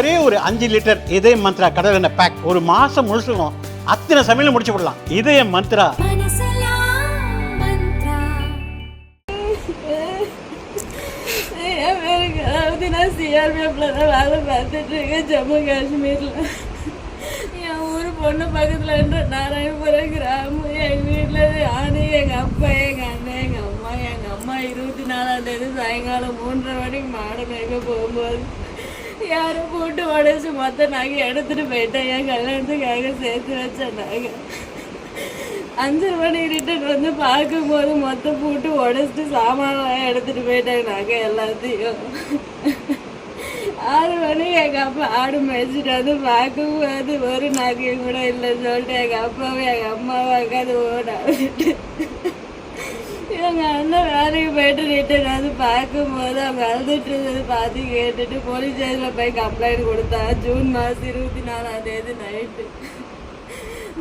ஒரே ஒரு 5 லிட்டர் இதய மந்த்ரா கடல் எண்ணெய் பேக் ஒரு மாசம் முழுசுக்கும் அத்தனை சமையல முடிச்சு விடலாம். இதய மந்த்ரா. நான் சிஆர்பிஎஃப்ல தான் வேலை பார்த்துட்டு இருக்கேன், ஜம்மு காஷ்மீரில். என் ஊர் பொண்ணு பக்கத்தில் நாராயணபுரம் கிராமம். எங்கள் வீட்டில் நான், எங்கள் அப்பா, எங்கள் அண்ணன், எங்கள் அம்மா. எங்கள் அம்மா 24ஆம் தேதி சாயங்காலம் 3:30 மணிக்கு மாடு மேய்க்க போகும்போது யாரும் போட்டு உடச்சி மொத்த நகை எடுத்துகிட்டு போயிட்டேன். என் கல்யாணத்துக்காக சேர்த்து வச்சேன் நகை. 5 மணி ரிட்டன் வந்து பார்க்கும்போது மொத்தம் போட்டு உடச்சிட்டு சாமான்லாம் எடுத்துகிட்டு போயிட்டாங்க நகை எல்லாத்தையும். 6 மணிக்கு எங்கள் அப்பா ஆடு மேய்ச்சிட்டு வந்து பார்க்கும்போது ஒரு நகையும் கூட இல்லைன்னு சொல்லிட்டு எங்கள் அப்பாவும் எங்கள் அம்மாவும் உட்காந்து ஓடாடிட்டு எங்கள் அண்ணன் வேலைக்கு போயிட்டு ரிட்டன் வந்து பார்க்கும்போது அவங்க அழுதுட்டு இருந்தது பார்த்து கேட்டுட்டு போலீஸ் ஸ்டேஷனில் போய் கம்ப்ளைண்ட் கொடுத்தா. ஜூன் மாதம் 24ஆம் தேதி நைட்டு.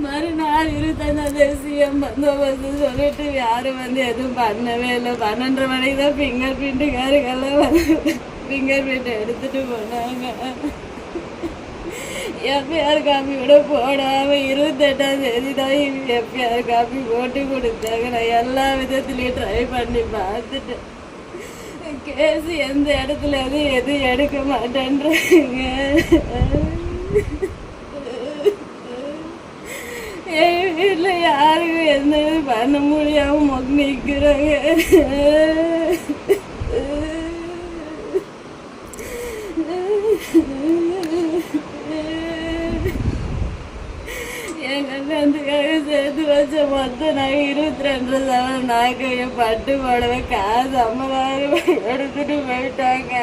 மறுநாள் 25ஆம் தேதி சிஎம் பந்தோபஸ்து சொல்லிட்டு யாரும் வந்து எதுவும் பண்ணவே இல்லை. 12:30 மணிக்கு தான் ஃபிங்கர் பிரிண்ட்டுக்காரங்கெல்லாம் வந்து ஃபிங்கர் பிரிண்ட் எடுத்துகிட்டு போனாங்க. எஃப்ஐஆர் காப்பி கூட போடாமல் 28ஆம் தேதி தான் எஃப்ஐஆர் காப்பி போட்டு கொடுத்தாங்க. நான் எல்லா விதத்துலேயும் ட்ரை பண்ணி பார்த்துட்டேன். கேஸ் எந்த இடத்துல எதுவும் எடுக்க மாட்டேன்றாங்க. எங்கள் வீட்டில் யாருக்கும் எந்த இது பண்ண முடியாமல் நிற்கிறாங்க. என் கல்யாணத்துக்காக சேர்த்து வச்ச மொத்தம் நாங்கள் 22 சவரம் நாக்கைய பட்டு போடவே காசு 50,000 எடுத்துட்டு போயிட்டாங்க.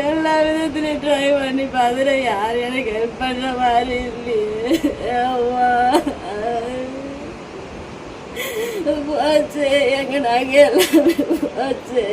எல்லா விதத்துலையும் ட்ரை பண்ணி பார்த்துட்டு யாரும் எனக்கு ஹெல்ப் பண்ணுற மாதிரி இல்லையே. போச்சு எங்க நாங்க எல்லாமே போச்சு.